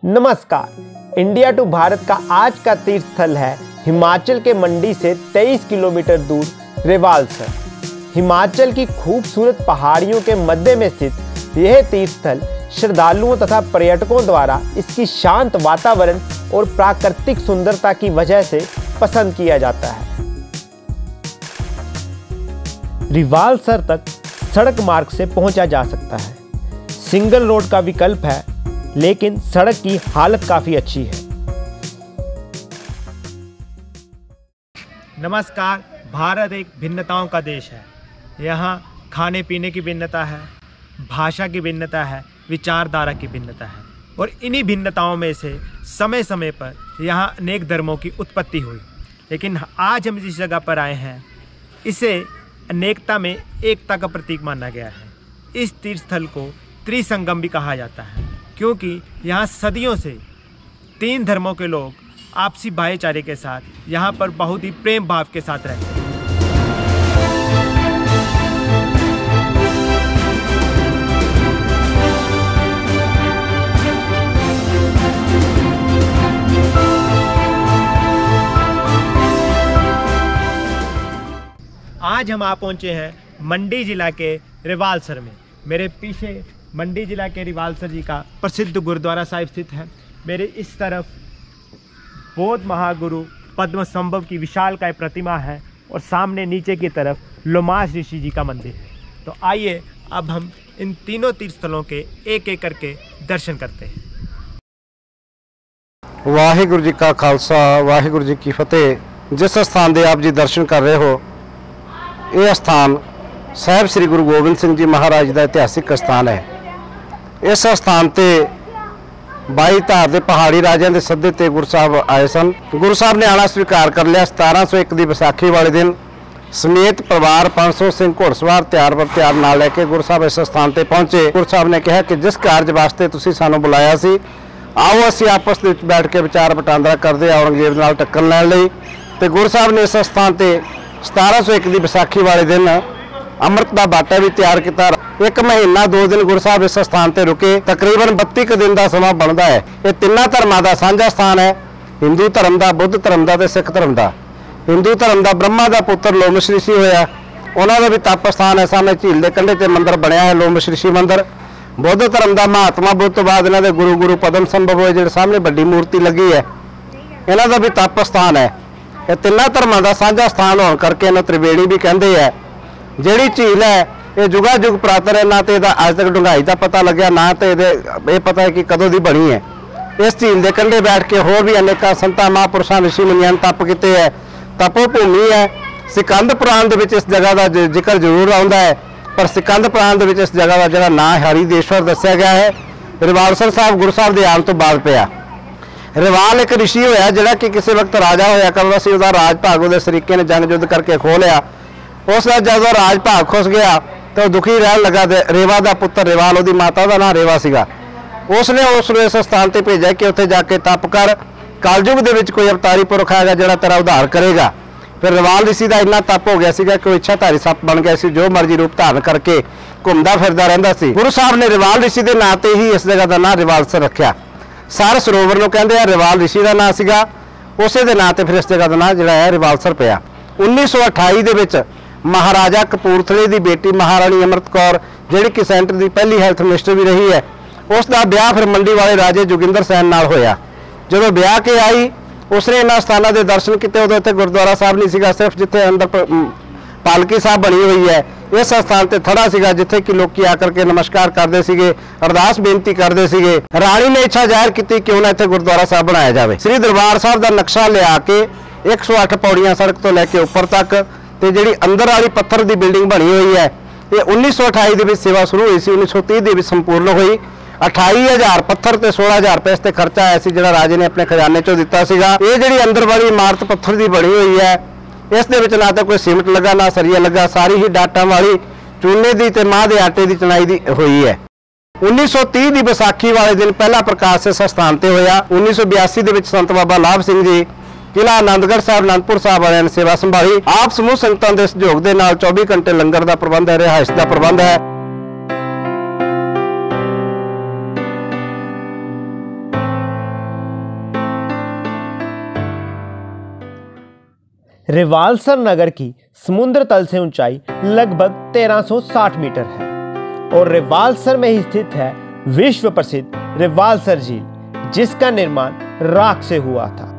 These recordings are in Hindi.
नमस्कार। इंडिया टू भारत का आज का तीर्थ स्थल है हिमाचल के मंडी से 23 किलोमीटर दूर रिवालसर। हिमाचल की खूबसूरत पहाड़ियों के मध्य में स्थित यह तीर्थ स्थल श्रद्धालुओं तथा पर्यटकों द्वारा इसकी शांत वातावरण और प्राकृतिक सुंदरता की वजह से पसंद किया जाता है। रिवालसर तक सड़क मार्ग से पहुंचा जा सकता है। सिंगल रोड का विकल्प है, लेकिन सड़क की हालत काफी अच्छी है। नमस्कार। भारत एक भिन्नताओं का देश है। यहाँ खाने पीने की भिन्नता है, भाषा की भिन्नता है, विचारधारा की भिन्नता है और इन्हीं भिन्नताओं में से समय समय पर यहाँ अनेक धर्मों की उत्पत्ति हुई। लेकिन आज हम जिस जगह पर आए हैं, इसे अनेकता में एकता का प्रतीक माना गया है। इस तीर्थ स्थल को त्रिसंगम भी कहा जाता है, क्योंकि यहाँ सदियों से 3 धर्मों के लोग आपसी भाईचारे के साथ यहाँ पर बहुत ही प्रेम भाव के साथ रहते हैं। आज हम आ पहुँचे हैं मंडी जिला के रिवालसर में। मेरे पीछे मंडी जिला के रिवालसर जी का प्रसिद्ध गुरुद्वारा साहिब स्थित है। मेरे इस तरफ बौद्ध महागुरु पद्मसंभव की विशालकाय प्रतिमा है और सामने नीचे की तरफ लोमास ऋषि जी का मंदिर है। तो आइए अब हम इन तीनों तीर्थ स्थलों के एक एक करके दर्शन करते हैं। वाहिगुरु जी का खालसा, वाहिगुरु जी की फतेह। जिस स्थान के आप जी दर्शन कर रहे हो, यह स्थान साहिब श्री गुरु गोबिंद सिंह जी महाराज का इतिहासिक स्थान है। इस स्थान ते 22 धार के पहाड़ी राजिਆਂ के सदे ते गुरु साहब आए सन। गुरु साहब ने आना स्वीकार कर लिया। 1701 की विसाखी वाले दिन समੇਤ परिवार 500 सिंह घुड़सवार तैयार बर तैयार नाल लैके गुरु साहब इस स्थान ते पहुंचे। गुरु साहब ने कहा कि जिस कार्य वास्ते तुसीं सानूं बुलाया सी, आओ असीं आपस विच बैठ के विचार वटांदरा करदे औरंगजेब नाल टक्कर लैण लई। ते गुरु साहब ने इस स्थान ते 1701 की विसाखी वाले दिन अमृत का बाटा भी तैयार किया। 1 महीना 2 दिन गुरु साहब इस स्थान पर रुके। तकरीबन 32 दिन का समा बनता है। ये 3 धर्मों का साझा स्थान है, हिंदू धर्म का, बुद्ध धर्म का ते सिख धर्म का। हिंदू धर्म का ब्रह्मा का पुत्र लोमश ऋषि होया, उन्होंने भी तप स्थान है। सामने झील के कंढे ते मंदिर बनया है, लोमश ऋषि मंदिर। बुद्ध धर्म का महात्मा बुद्ध तो बाद इन्होंने गुरु पद्म संभव होए, जो सामने बड़ी मूर्ति लगी है, इन्हों का भी तप स्थान है। ये 3 धर्मों का साझा स्थान होने करके इन्होंने त्रिवेणी भी कहते हैं। जिहड़ी झील है ये जुगा जुग पुरातन है, ना तो यदा अज तक डूंघाई का पता लग्या, ना तो ये पता है कि कदों की बनी है। इस झील के कंढे बैठ के होर भी अनेक संतां महापुरुषों ऋषि मुनियां ने तप किए है। तपोभूमि है। सिकंद पुराण के इस जगह का जिक्र जरूर आता है, पर सिकंद पुराण के इस जगह का जो नाम हरिदेश्वर दस्या गया है, रिवालसर साहब गुरु साहब के आन तो बाद पिया। रिवाल एक ऋषि होया जिहड़ा कि किसी वक्त राजा होया करदा सी। उसदा राज भाग उहदे सरीके ने जंग युद्ध करके खो लिया। उसका जदों राज भाग खुस गया तो दुखी रहन लगा। रेवा का पुत्र रिवाल, उसकी माता का नाम रेवा सीगा। उसने उसने इस स्थान पर भेजा कि उत्थे जाके तप कर, कलयुग दे विच कोई अवतारी पुरख आएगा जिहड़ा तेरा उद्धार करेगा। फिर रिवाल ऋषि का इन्ना तप हो गया सीगा कि इच्छाधारी सप बन गया सी, जो मर्जी रूप धारण करके घूमता फिरदा रहिंदा सी। गुरु साहब ने रिवाल ऋषि के नाम ते ही इस जगह का नाम रिवालसर रखा। सार सरोवर नूं कहंदे आ, रिवाल ऋषि का नाम सीगा, उसे दे नाम ते फिर इस जगह का नाम जिहड़ा है रिवालसर पिया। 1928 दे विच महाराजा कपूरथले की बेटी महारानी अमृत कौर, जिहड़ी कि सेंटर की पहली हैल्थ मिनिस्टर भी रही है, उसका ब्याह फिर मंडी वाले राजे जोगिंदर सैन नाल होया। जो ब्याह के आई, उसने इन्होंने स्थानों के दर्शन किए। उदों इत्थे गुरुद्वारा साहब नहीं सीगा, सिर्फ जिथे अंदर पालकी साहब बनी हुई है। इस स्थान पर थड़ा सीगा जिथे कि लोग आकर के नमस्कार करते सीगे, अरदास बेनती करते सीगे। राणी ने इच्छा जाहिर की क्यों ना इत्थे गुरुद्वारा साहब बनाया जाए। श्री दरबार साहब का नक्शा लिया के 108 पौड़ियां सड़क तो लैके उपर तक ते जिहड़ी अंदर वाली पत्थर की बिल्डिंग बनी हुई है, ये 1928 के सेवा शुरू हुई सी। 1930 के संपूर्ण हुई। 28,000 पत्थर ते 16,000 रुपए इस ते खर्चा आया सी, जिहड़ा राजे ने अपने खजाने चों दिता सीगा। ये जिहड़ी अंदर वाली इमारत पत्थर की बनी हुई है, इस दे विच ना तो कोई सीमेंट लगा ना सरिया लगा, सारी ही डाटा वाली चूने की ते माह के आटे की चनाई दी हुई है। 1930 की विसाखी वाले दिन पहला प्रकाश इस स्थान पर होया। 1982 के संत बाबा लाभ सिंह जी किला आनंदगढ़ साहब आनंदपुर साहब वाले ने सेवा संभाली। आप समूह संगतां दे सहयोग दे नाल 24 घंटे लंगर का प्रबंध है, रिहाइश का प्रबंध है। रिवालसर नगर की समुद्र तल से ऊंचाई लगभग 1360 मीटर है और रिवालसर में ही स्थित है विश्व प्रसिद्ध रिवालसर झील, जिसका निर्माण राख से हुआ था।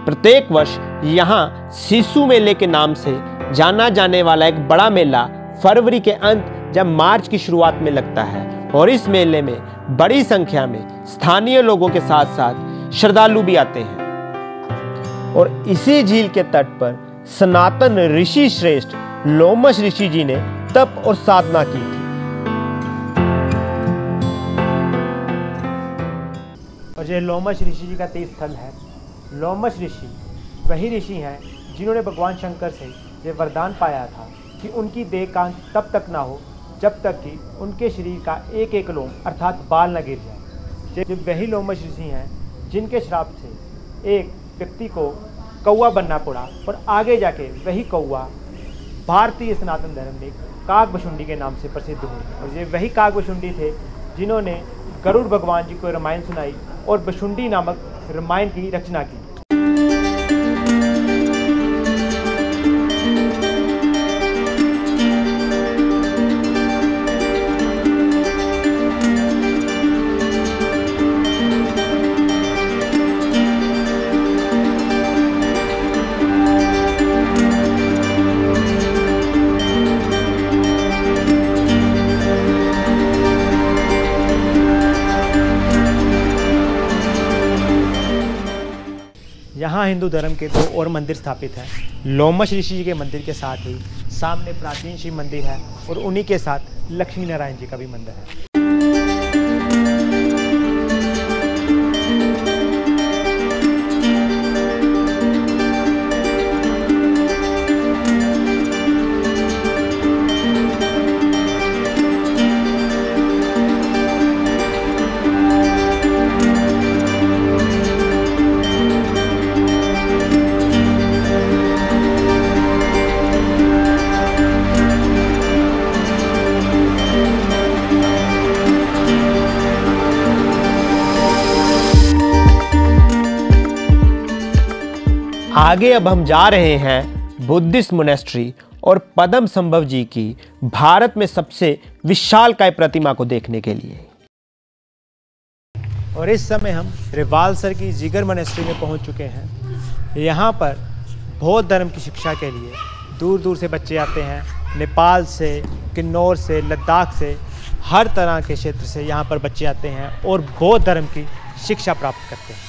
प्रत्येक वर्ष यहाँ सिसु मेले के नाम से जाना जाने वाला एक बड़ा मेला फरवरी के अंत या मार्च की शुरुआत में लगता है और इस मेले में बड़ी संख्या में स्थानीय लोगों के साथ साथ श्रद्धालु भी आते हैं। और इसी झील के तट पर सनातन ऋषि श्रेष्ठ लोमश ऋषि जी ने तप और साधना की थी। और ये लोमश ऋषि जी का तीर्थ स्थल है। लोमश ऋषि वही ऋषि हैं जिन्होंने भगवान शंकर से ये वरदान पाया था कि उनकी देह का अंत तब तक ना हो जब तक कि उनके शरीर का एक एक लोम अर्थात बाल न गिर जाए। ये वही लोमश ऋषि हैं जिनके श्राप से एक व्यक्ति को कौवा बनना पड़ा और आगे जाके वही कौवा भारतीय सनातन धर्म में काकभुशुंडी के नाम से प्रसिद्ध हुए। और ये वही काकभुशुंडी थे जिन्होंने गरुड़ भगवान जी को रामायण सुनाई और भुशुंडी नामक रामायण की रचना की। यहाँ हिंदू धर्म के 2 और मंदिर स्थापित हैं। लोमश ऋषि जी के मंदिर के साथ ही सामने प्राचीन शिव मंदिर है और उन्हीं के साथ लक्ष्मी नारायण जी का भी मंदिर है। आगे अब हम जा रहे हैं बुद्धिस्ट मोनेस्ट्री और पद्म संभव जी की भारत में सबसे विशालकाय प्रतिमा को देखने के लिए। और इस समय हम रिवालसर की जिगर मोनेस्ट्री में पहुंच चुके हैं। यहाँ पर बौद्ध धर्म की शिक्षा के लिए दूर दूर से बच्चे आते हैं। नेपाल से, किन्नौर से, लद्दाख से, हर तरह के क्षेत्र से यहाँ पर बच्चे आते हैं और बौद्ध धर्म की शिक्षा प्राप्त करते हैं।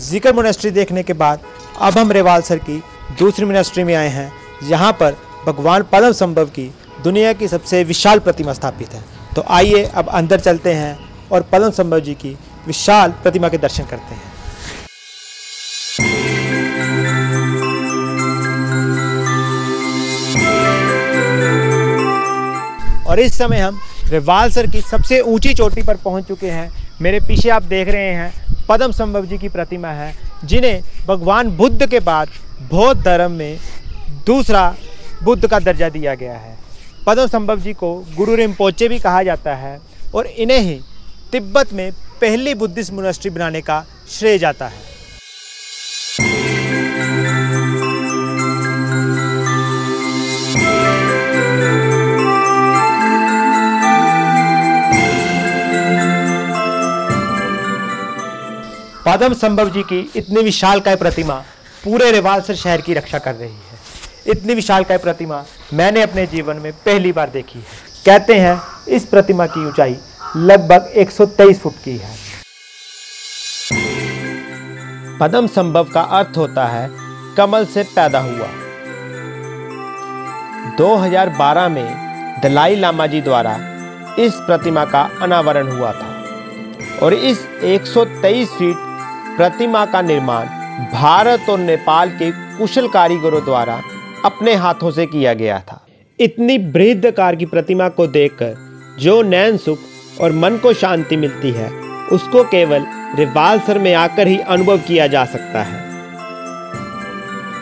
जिगर मोनेस्ट्री देखने के बाद अब हम रिवालसर की दूसरी मोनेस्ट्री में आए हैं। यहाँ पर भगवान पद्म संभव की दुनिया की सबसे विशाल प्रतिमा स्थापित है। तो आइए अब अंदर चलते हैं और पद्म संभव जी की विशाल प्रतिमा के दर्शन करते हैं। और इस समय हम रिवालसर की सबसे ऊंची चोटी पर पहुंच चुके हैं। मेरे पीछे आप देख रहे हैं पद्म संभव जी की प्रतिमा है, जिन्हें भगवान बुद्ध के बाद बौद्ध धर्म में दूसरा बुद्ध का दर्जा दिया गया है। पद्म संभव जी को गुरु रिम्पोचे भी कहा जाता है और इन्हें ही तिब्बत में पहली बुद्धिस्ट मोनेस्ट्री बनाने का श्रेय जाता है। पद्म संभव जी की इतनी विशालकाय प्रतिमा पूरे रिवालसर शहर की रक्षा कर रही है। इतनी विशालकाय प्रतिमा मैंने अपने जीवन में पहली बार देखी है। कहते हैं इस प्रतिमा की ऊंचाई लगभग 123 फुट की है। पद्म संभव का अर्थ होता है कमल से पैदा हुआ। 2012 में दलाई लामा जी द्वारा इस प्रतिमा का अनावरण हुआ था और इस 123 फीट प्रतिमा का निर्माण भारत और नेपाल के कुशल कारीगरों द्वारा अपने हाथों से किया गया था। इतनी बृहदाकार की प्रतिमा को देखकर जो नैन सुख और मन को शांति मिलती है, उसको केवल रिवालसर में आकर ही अनुभव किया जा सकता है।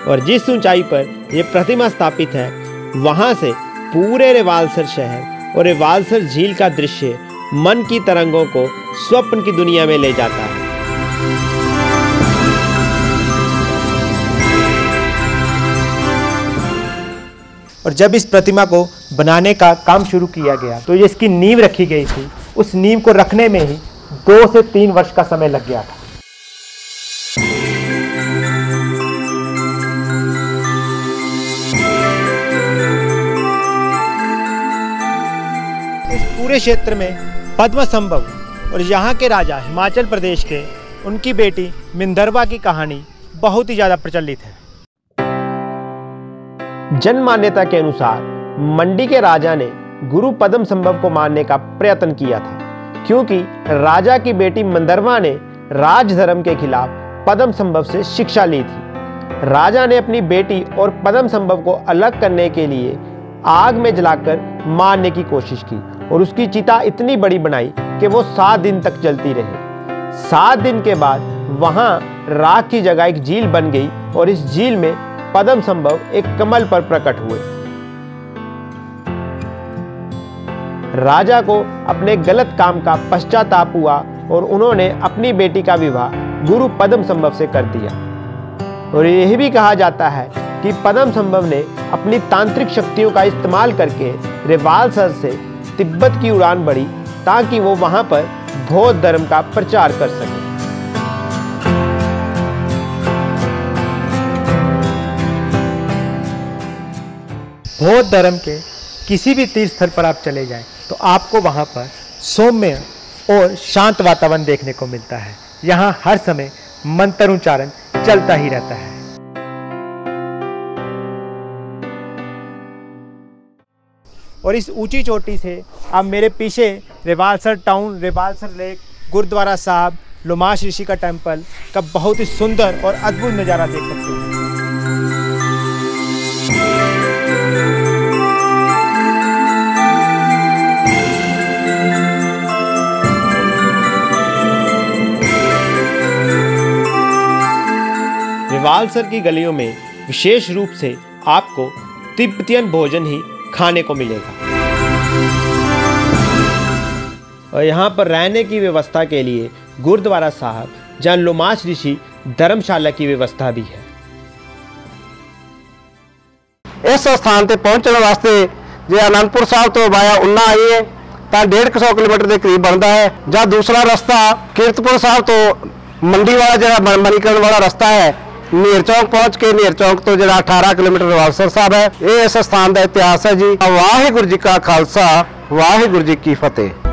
और जिस ऊंचाई पर यह प्रतिमा स्थापित है, वहां से पूरे रिवालसर शहर और रिवालसर झील का दृश्य मन की तरंगों को स्वप्न की दुनिया में ले जाता है। और जब इस प्रतिमा को बनाने का काम शुरू किया गया तो इसकी नींव रखी गई थी। उस नींव को रखने में ही 2 से 3 वर्ष का समय लग गया था। इस पूरे क्षेत्र में पद्मसंभव और यहाँ के राजा हिमाचल प्रदेश के उनकी बेटी मिंदरवा की कहानी बहुत ही ज़्यादा प्रचलित है। जन मान्यता के अनुसार मंडी के राजा ने गुरु पद्मसंभव को मारने का प्रयत्न किया था, क्योंकि राजा की बेटी मिंदरवा ने राजधर्म के खिलाफ पद्मसंभव से शिक्षा ली थी। राजा ने अपनी बेटी और पद्मसंभव को अलग करने के लिए आग में जलाकर मारने की कोशिश की और उसकी चिता इतनी बड़ी बनाई कि वो 7 दिन तक जलती रही। 7 दिन के बाद वहां राख की जगह एक झील बन गई और इस झील में पद्मसंभव एक कमल पर प्रकट हुए। राजा को अपने गलत काम का पश्चाताप हुआ और उन्होंने अपनी बेटी का विवाह गुरु पद्मसंभव से कर दिया। और यह भी कहा जाता है कि पद्मसंभव ने अपनी तांत्रिक शक्तियों का इस्तेमाल करके रिवालसर से तिब्बत की उड़ान भरी ताकि वो वहां पर बौद्ध धर्म का प्रचार कर सके। बौद्ध धर्म के किसी भी तीर्थ स्थल पर आप चले जाएं तो आपको वहां पर सौम्य और शांत वातावरण देखने को मिलता है। यहाँ हर समय मंत्र उच्चारण चलता ही रहता है। और इस ऊंची चोटी से आप मेरे पीछे रिवालसर टाउन, रिवालसर लेक, गुरुद्वारा साहब, लोमाश ऋषि का टेम्पल का बहुत ही सुंदर और अद्भुत नज़ारा देख सकते हैं। रिवालसर की गलियों में विशेष रूप से आपको तिब्बतियन भोजन ही खाने को मिलेगा। और यहाँ पर रहने की व्यवस्था के लिए गुरुद्वारा साहब, जहाँ लोमाश ऋषि धर्मशाला की व्यवस्था भी है। इस स्थान ते पहुंचने वास्ते जे आनंदपुर साहब तो वाया उन्ना आइए तो 150 किलोमीटर के करीब बनता है। जहाँ दूसरा रास्ता कीरतपुर साहब तो मंडी वाला जरा मणिकरण वाला रास्ता है, नेर चौक पहुंच के नेर चौक तो जरा 18 किलोमीटर रिवालसर साहब है। ये इस स्थान का इतिहास है जी। वाहिगुरू जी का खालसा, वाहिगुरू जी की फतेह।